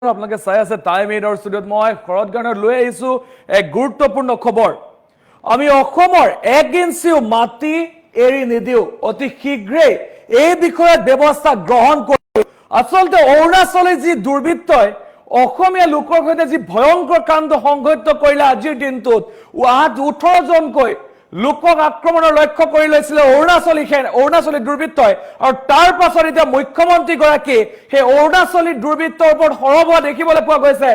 আপোনালোকে চাই আছে টাইম এইডৰ ষ্টুডিঅ'ত মই শৰৎ গানৰ লৈ আহিছো এক গুৰুত্বপূৰ্ণ খবৰ। আমি অসমৰ 1 ইঞ্চিও মাটি এৰি নিদিও, অতি শীঘ্ৰেই এই বিষয়ত ব্যৱস্থা গ্ৰহণ কৰিব। আচলতে অৰুণাচলৰ যি দুৰ্বৃত্তই অসমীয়া লোকৰ সৈতে যি ভয়ংকৰ কাণ্ড সংঘটিত কৰিলে আজিৰ দিনটোত 18 জনকৈ লোকক আক্ৰমণৰ লক্ষ্য কৰি লৈছিলে অৰুণাচলী দুৰ্বৃত্তই, আৰু তাৰ পাছত এতিয়া মুখ্যমন্ত্ৰী গৰাকী সেই অৰুণাচলী দুৰ্বৃত্তৰ ওপৰত সৰব হোৱা দেখিবলৈ পোৱা গৈছে।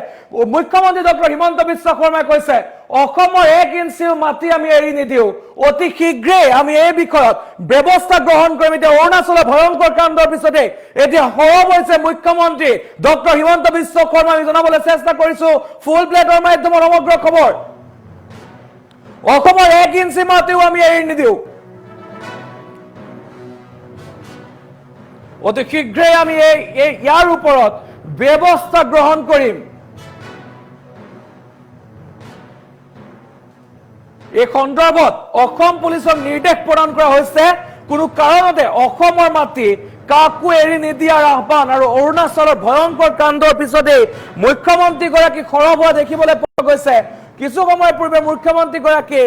মুখ্যমন্ত্ৰী ডক্টৰ হিমন্ত বিশ্ব শৰ্মাই কৈছে অসমৰ 1 ইঞ্চিও মাটি আমি এৰি নিদিও, অতি শীঘ্ৰেই আমি এই বিষয়ত ব্যৱস্থা গ্ৰহণ কৰিম। এতিয়া অৰুণাচলৰ ভয়ংকৰ কাণ্ডৰ পিছতে এতিয়া সৰব হৈছে মুখ্যমন্ত্ৰী ডক্টৰ হিমন্ত বিশ্ব শৰ্মা। আমি জনাবলৈ চেষ্টা কৰিছো ফুল প্লেটৰ মাধ্যমত সমগ্ৰ খবৰ। অসমৰ 1 ইঞ্চি মাটিও আমি এৰি নিদিও, অতি শীঘ্ৰেই আমি ইয়াৰ ওপৰত ব্যৱস্থা গ্ৰহণ কৰিম। এই সন্দৰ্ভত অসম পুলিচক নিৰ্দেশ প্ৰদান কৰা হৈছে কোনো কাৰণতে অসমৰ মাটি কাকো এৰি নিদিয়াৰ আহ্বান। আৰু অৰুণাচলৰ ভয়ংকৰ কাণ্ডৰ পিছতেই মুখ্যমন্ত্ৰী গৰাকী সৰব হোৱা দেখিবলৈ পোৱা গৈছে। কিছু সময় পূৰ্বে মুখ্যমন্ত্ৰী গৰাকী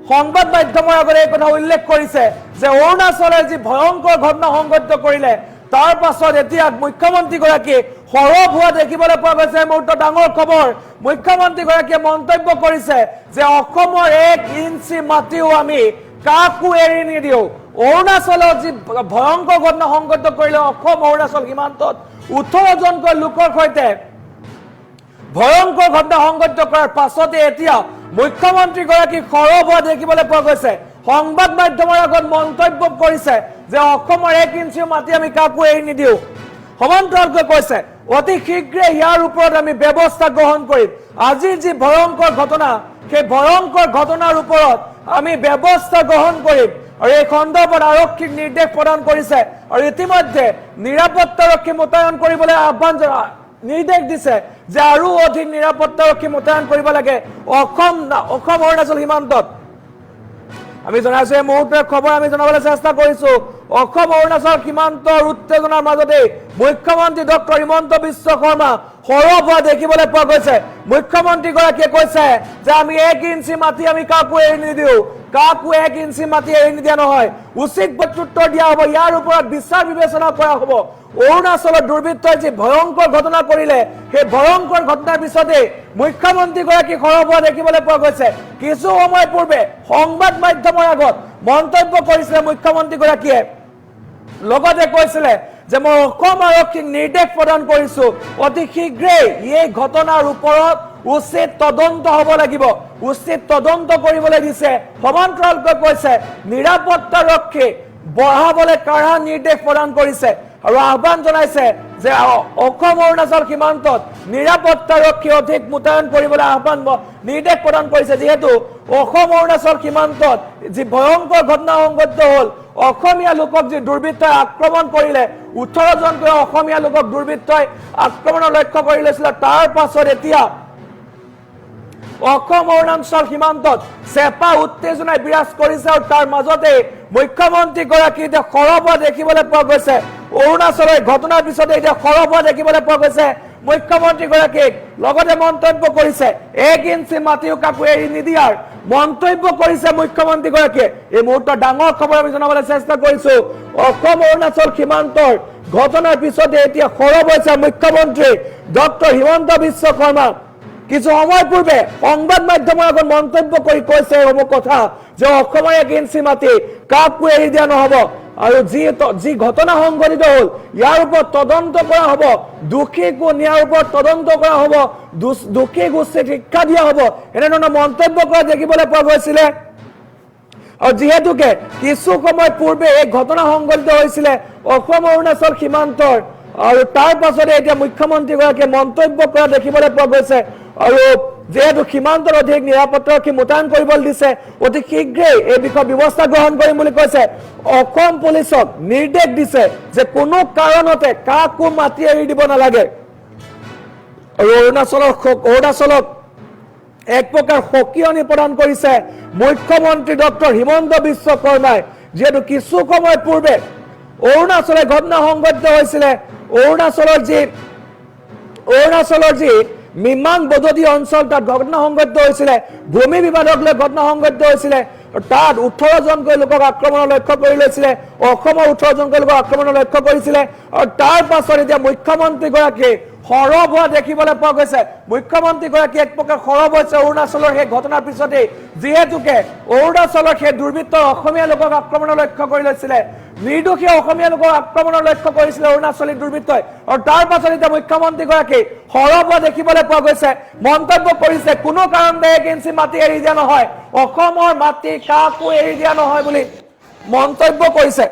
সংবাদ মাধ্যমৰ আগত এই কথা উল্লেখ কৰিছে যে অৰুণাচলে যি ভয়ংকৰ ঘটনা সংঘটিত কৰিলে তাৰ পাছত এতিয়া মুখ্যমন্ত্ৰী গৰাকী সৰব হোৱা দেখিবলৈ পোৱা গৈছে। এই মুহূৰ্তত ডাঙৰ খবৰ, মুখ্যমন্ত্ৰী গৰাকীয়ে মন্তব্য কৰিছে যে অসমৰ 1 ইঞ্চি মাটিও আমি কাকো এৰি নিদিও। অৰুণাচলত যি ভয়ংকৰ ঘটনা সংঘটিত কৰিলে অসম অৰুণাচল সীমান্তত 18 জনকৈ লোকৰ সৈতে ভয়ংকৰ ঘটনা সংঘটিত কৰাৰ পাছতে এতিয়া মুখ্যমন্ত্ৰী গৰাকী সৰব হোৱা দেখিবলৈ পোৱা গৈছে। সংবাদ মাধ্যমৰ আগত মন্তব্য কৰিছে যে অসমৰ 1 ইঞ্চিও মাটি আমি কাকো এৰি নিদিও। সমান্তৰালকৈ কৈছে অতি শীঘ্ৰেই ইয়াৰ ওপৰত আমি ব্যৱস্থা গ্ৰহণ কৰিম। আজিৰ যি ভয়ংকৰ ঘটনা, সেই ভয়ংকৰ ঘটনাৰ ওপৰত আমি ব্যৱস্থা গ্ৰহণ কৰিম। আৰু এই সন্দৰ্ভত আৰক্ষীক নিৰ্দেশ প্ৰদান কৰিছে আৰু ইতিমধ্যে নিৰাপত্তাৰক্ষী মোতায়েন কৰিবলৈ নিৰ্দেশ দিছে যে আৰু অধিক নিৰাপত্তাৰক্ষী মোতায়েন কৰিব লাগে অসম অৰুণাচল সীমান্তত। আমি জনাইছো এই মুহূৰ্তৰ খবৰ আমি জনাবলৈ চেষ্টা কৰিছো। অসম অৰুণাচল সীমান্তৰ উত্তেজনাৰ মাজতে মুখ্যমন্ত্ৰী ডক্টৰ হিমন্ত বিশ্ব শৰ্মা সৰব হোৱা দেখিবলৈ পোৱা গৈছে। মুখ্যমন্ত্ৰী গৰাকীয়ে কৈছে যে আমি 1 ইঞ্চি মাটি আমি কাকো এৰি নিদিও, কাকো 1 ইঞ্চি মাটি এৰি নিদিয়া নহয়, উচিত প্ৰত্যুত্তৰ দিয়া হ'ব। ইয়াৰ ওপৰত বিচাৰ বিবেচনা কৰা হ'ব। অৰুণাচলৰ দুৰ্বৃত্তই যি ভয়ংকৰ ঘটনা কৰিলে সেই ভয়ংকৰ ঘটনাৰ পিছতে মুখ্যমন্ত্ৰী গৰাকী সৰব হোৱা দেখিবলৈ পোৱা গৈছে। কিছু সময় পূৰ্বে সংবাদ মাধ্যমৰ আগত মন্তব্য কৰিছিলে মুখ্যমন্ত্ৰী গৰাকীয়ে, লগতে কৈছিলে যে মই অসম আৰক্ষীক নিৰ্দেশ প্ৰদান কৰিছো অতি শীঘ্ৰেই এই ঘটনাৰ ওপৰত উচিত তদন্ত হ'ব লাগিব, উচিত তদন্ত কৰিবলৈ দিছে। সমান্তৰালকৈ কৈছে নিৰাপত্তাৰক্ষী বঢ়াবলৈ কাঢ়া নিৰ্দেশ প্ৰদান কৰিছে আৰু আহ্বান জনাইছে যে অসম অৰুণাচল সীমান্তত নিৰাপত্তাৰক্ষী অধিক মোতায়েন কৰিবলৈ নিৰ্দেশ প্ৰদান কৰিছে। যিহেতু অসম অৰুণাচল সীমান্তত যি ভয়ংকৰ ঘটনা সংঘটিত হ'ল, অসমীয়া লোকক যি দুৰ্বৃত্তই আক্ৰমণ কৰিলে, 18 জনকৈ অসমীয়া লোকক দুৰ্বৃত্তই আক্ৰমণৰ লক্ষ্য কৰি লৈছিল। তাৰ পাছত এতিয়া অসম অৰুণাচল সীমান্তত চেপা উত্তেজনাই বিৰাজ কৰিছে আৰু তাৰ মাজতে মুখ্যমন্ত্ৰী গৰাকী এতিয়া সৰব হোৱা দেখিবলৈ পোৱা গৈছে। অৰুণাচলৰ ঘটনাৰ পিছতে এতিয়া সৰব হোৱা দেখিবলৈ পোৱা গৈছে মুখ্যমন্ত্ৰী গৰাকীক। লগতে মন্তব্য কৰিছে 1 ইঞ্চি মাটিও কাকো এৰি নিদিয়াৰ মন্তব্য কৰিছে মুখ্যমন্ত্ৰী গৰাকীয়ে। এই মুহূৰ্তত ডাঙৰ খবৰ আমি জনাবলৈ চেষ্টা কৰিছো। অসম অৰুণাচল সীমান্তৰ ঘটনাৰ পিছতে এতিয়া সৰব হৈছে মুখ্যমন্ত্ৰী ডক্টৰ হিমন্ত বিশ্ব শৰ্মা। কিছু সময় পূৰ্বে সংবাদ মাধ্যমৰ আগত মন্তব্য কৰি কৈছে এসমূহ কথা যে অসমৰ 1 ইঞ্চি মাটি কাকো এৰি দিয়া নহব আৰু যি ঘটনা সংঘটিত হ'ল ইয়াৰ ওপৰত তদন্ত কৰা হ'ব, দোষী কোন ইয়াৰ ওপৰত তদন্ত কৰা হ'ব, দোষী গোষ্ঠীক শিক্ষা দিয়া হ'ব, এনেধৰণৰ মন্তব্য কৰা দেখিবলৈ পোৱা গৈছিলে। আৰু যিহেতুকে কিছু সময় পূৰ্বে এই ঘটনা সংঘটিত হৈছিলে অসম অৰুণাচল সীমান্তৰ, আৰু তাৰ পাছতে এতিয়া মুখ্যমন্ত্ৰী গৰাকীয়ে মন্তব্য কৰা দেখিবলৈ পোৱা গৈছে। আৰু যেহেতু সীমান্তৰ অধিক নিৰাপত্তাৰক্ষী মোতায়েন কৰিবলৈ দিছে, অতি শীঘ্ৰেই এই বিষয়ে ব্যৱস্থা গ্ৰহণ কৰিম বুলি কৈছে। অসম পুলিচক নিৰ্দেশ দিছে যে কোনো কাৰণতে কাকো মাটি এৰি দিব নালাগে। আৰু অৰুণাচলক এক প্ৰকাৰ সকিয়নি প্ৰদান কৰিছে মুখ্যমন্ত্ৰী ডক্টৰ হিমন্ত বিশ্ব শৰ্মাই। যিহেতু কিছু সময় পূৰ্বে অৰুণাচলে ঘটনা সংঘটিত হৈছিলে, অৰুণাচলৰ যি অৰুণাচলৰ যি মিমাং বদতি অঞ্চল তাত ঘটনা সংঘটিত হৈছিলে ভূমি বিবাদক লৈ ঘটনা সংঘটিত হৈছিলে তাত 18 জনকৈ লোকক আক্ৰমণৰ লক্ষ্য কৰি লৈছিলে অসমৰ 18 জনকৈ লোকক আক্ৰমণৰ লক্ষ্য কৰিছিলে আৰু তাৰ পাছত এতিয়া মুখ্যমন্ত্ৰী গৰাকী সৰব হোৱা দেখিবলৈ পোৱা গৈছে মুখ্যমন্ত্ৰী গৰাকী এক প্ৰকাৰ সৰব হৈছে অৰুণাচলৰ সেই ঘটনাৰ পিছতে যিহেতুকে অৰুণাচলৰ সেই দুৰ্বৃত্ত অসমীয়া লোকক আক্ৰমণৰ লক্ষ্য কৰি লৈছিলে নিৰ্দোষী অসমীয়া লোকক আক্ৰমণৰ লক্ষ্য কৰিছিলে অৰুণাচলী দুৰ্বৃত্তই আৰু তাৰ পাছত এতিয়া মুখ্যমন্ত্ৰী গৰাকী সৰব হোৱা দেখিবলৈ পোৱা গৈছে মন্তব্য কৰিছে কোনো কাৰণতে 1 ইঞ্চি মাটি এৰি দিয়া নহয় অসমৰ মাটি কাকো এৰি দিয়া নহয় বুলি মন্তব্য কৰিছে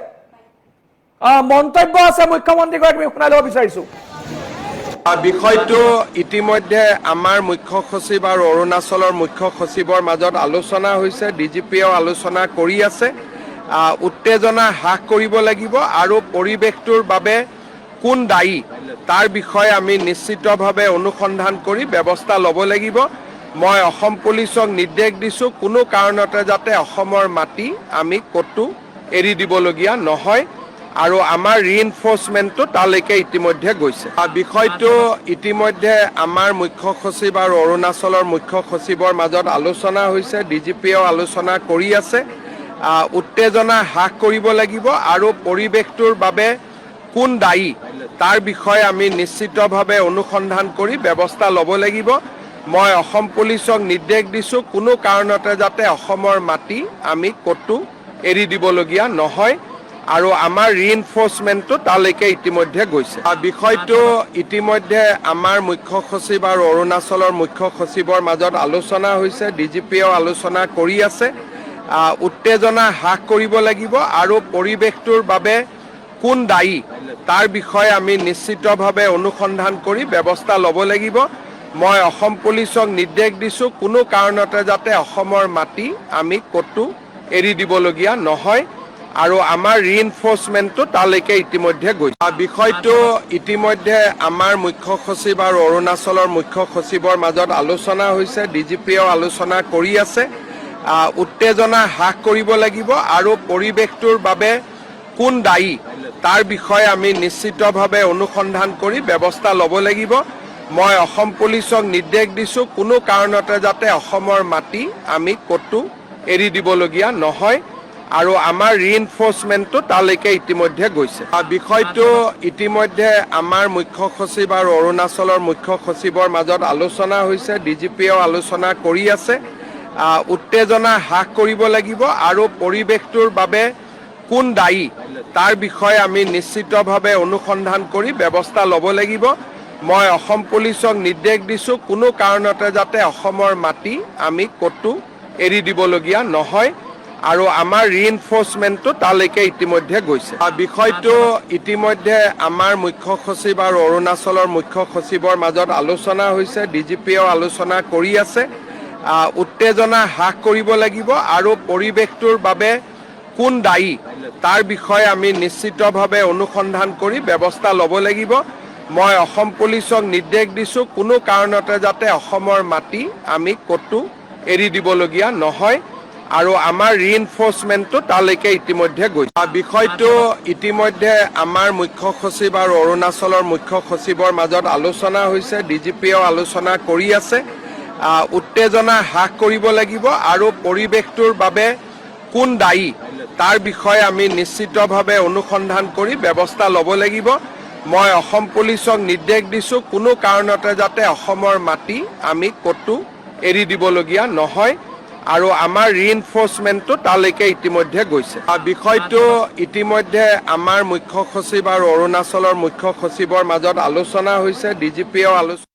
মন্তব্য আছে মুখ্যমন্ত্ৰী গৰাকী শুনাই ল'ব বিচাৰিছো বিষয়টো ইতিমধ্যে আমাৰ মুখ্য সচিব আৰু অৰুণাচলৰ মুখ্য সচিবৰ মাজত আলোচনা হৈছে ডিজিপিয়েও আলোচনা কৰি আছে উত্তেজনা হ্ৰাস কৰিব লাগিব আৰু পৰিৱেশটোৰ বাবে কোন দায়ী তাৰ বিষয়ে আমি নিশ্চিতভাৱে অনুসন্ধান কৰি ব্যৱস্থা ল'ব লাগিব মই অসম পুলিচক নিৰ্দেশ দিছোঁ কোনো কাৰণতে যাতে অসমৰ মাটি আমি ক'তো এৰি দিবলগীয়া নহয় আৰু আমাৰ ৰিইনফোৰ্সমেন্টটো তালৈকে ইতিমধ্যে গৈছে বিষয়টো ইতিমধ্যে আমাৰ মুখ্য সচিব আৰু অৰুণাচলৰ মুখ্য সচিবৰ মাজত আলোচনা হৈছে ডিজিপিয়েও আলোচনা কৰি আছে উত্তেজনা হ্ৰাস কৰিব লাগিব আৰু পৰিৱেশটোৰ বাবে কোন দায়ী তাৰ বিষয়ে আমি নিশ্চিতভাৱে অনুসন্ধান কৰি ব্যৱস্থা ল'ব লাগিব মই অসম পুলিচক নিৰ্দেশ দিছোঁ কোনো কাৰণতে যাতে অসমৰ মাটি আমি ক'তো এৰি দিবলগীয়া নহয় আৰু আমাৰ ৰিইনফোৰ্সমেন্টটো তালৈকে ইতিমধ্যে গৈছে বিষয়টো ইতিমধ্যে আমাৰ মুখ্য সচিব আৰু অৰুণাচলৰ মুখ্য সচিবৰ মাজত আলোচনা হৈছে ডিজিপিয়েও আলোচনা কৰি আছে উত্তেজনা হ্ৰাস কৰিব লাগিব আৰু পৰিৱেশটোৰ বাবে কোন দায়ী তাৰ বিষয়ে আমি নিশ্চিতভাৱে অনুসন্ধান কৰি ব্যৱস্থা ল'ব লাগিব মই অসম পুলিচক নিৰ্দেশ দিছোঁ কোনো কাৰণতে যাতে অসমৰ মাটি আমি ক'তো এৰি দিবলগীয়া নহয় আৰু আমাৰ ৰিইনফোৰ্সমেন্টটো তালৈকে ইতিমধ্যে গৈছে বিষয়টো ইতিমধ্যে আমাৰ মুখ্য সচিব আৰু অৰুণাচলৰ মুখ্য সচিবৰ মাজত আলোচনা হৈছে ডিজিপিয়েও আলোচনা কৰি আছে উত্তেজনা হ্ৰাস কৰিব লাগিব আৰু পৰিৱেশটোৰ বাবে কোন দায়ী তাৰ বিষয়ে আমি নিশ্চিতভাৱে অনুসন্ধান কৰি ব্যৱস্থা ল'ব লাগিব মই অসম পুলিচক নিৰ্দেশ দিছোঁ কোনো কাৰণতে যাতে অসমৰ মাটি আমি ক'তো এৰি দিবলগীয়া নহয় আৰু আমাৰ ৰিইনফোৰ্সমেন্টটো তালৈকে ইতিমধ্যে গৈছে বিষয়টো ইতিমধ্যে আমাৰ মুখ্য সচিব আৰু অৰুণাচলৰ মুখ্য সচিবৰ মাজত আলোচনা হৈছে ডিজিপিয়েও আলোচনা কৰি আছে উত্তেজনা হ্ৰাস কৰিব লাগিব আৰু পৰিৱেশটোৰ বাবে কোন দায়ী তাৰ বিষয়ে আমি নিশ্চিতভাৱে অনুসন্ধান কৰি ব্যৱস্থা ল'ব লাগিব মই অসম পুলিচক নিৰ্দেশ দিছোঁ কোনো কাৰণতে যাতে অসমৰ মাটি আমি ক'তো এৰি দিবলগীয়া নহয় আৰু আমাৰ ৰিইনফোৰ্সমেন্টটো তালৈকে ইতিমধ্যে গৈছে বিষয়টো ইতিমধ্যে আমাৰ মুখ্য সচিব আৰু অৰুণাচলৰ মুখ্য সচিবৰ মাজত আলোচনা হৈছে ডিজিপিয়েও আলোচনা কৰি আছে উত্তেজনা হ্ৰাস কৰিব লাগিব আৰু পৰিৱেশটোৰ বাবে কোন দায়ী তাৰ বিষয়ে আমি নিশ্চিতভাৱে অনুসন্ধান কৰি ব্যৱস্থা ল'ব লাগিব মই অসম পুলিচক নিৰ্দেশ দিছোঁ কোনো কাৰণতে যাতে অসমৰ মাটি আমি ক'তো এৰি দিবলগীয়া নহয় আৰু আমাৰ ৰিইনফোৰ্সমেন্টটো তালৈকে ইতিমধ্যে গৈছে বিষয়টো ইতিমধ্যে আমাৰ মুখ্য সচিব আৰু অৰুণাচলৰ মুখ্য সচিবৰ মাজত আলোচনা হৈছে ডিজিপিয়েও আলোচনা কৰি আছে উত্তেজনা হ্ৰাস কৰিব লাগিব আৰু পৰিৱেশটোৰ বাবে কোন দায়ী তাৰ বিষয়ে আমি নিশ্চিতভাৱে অনুসন্ধান কৰি ব্যৱস্থা ল'ব লাগিব মই অসম পুলিচক নিৰ্দেশ দিছোঁ কোনো কাৰণতে যাতে অসমৰ মাটি আমি ক'তো এৰি দিবলগীয়া নহয় আৰু আমাৰ ৰিইনফোৰ্সমেন্টটো তালৈকে ইতিমধ্যে গৈছে বিষয়টো ইতিমধ্যে আমাৰ মুখ্য সচিব আৰু অৰুণাচলৰ মুখ্য সচিবৰ মাজত আলোচনা হৈছে ডিজিপিয়েও আলোচনা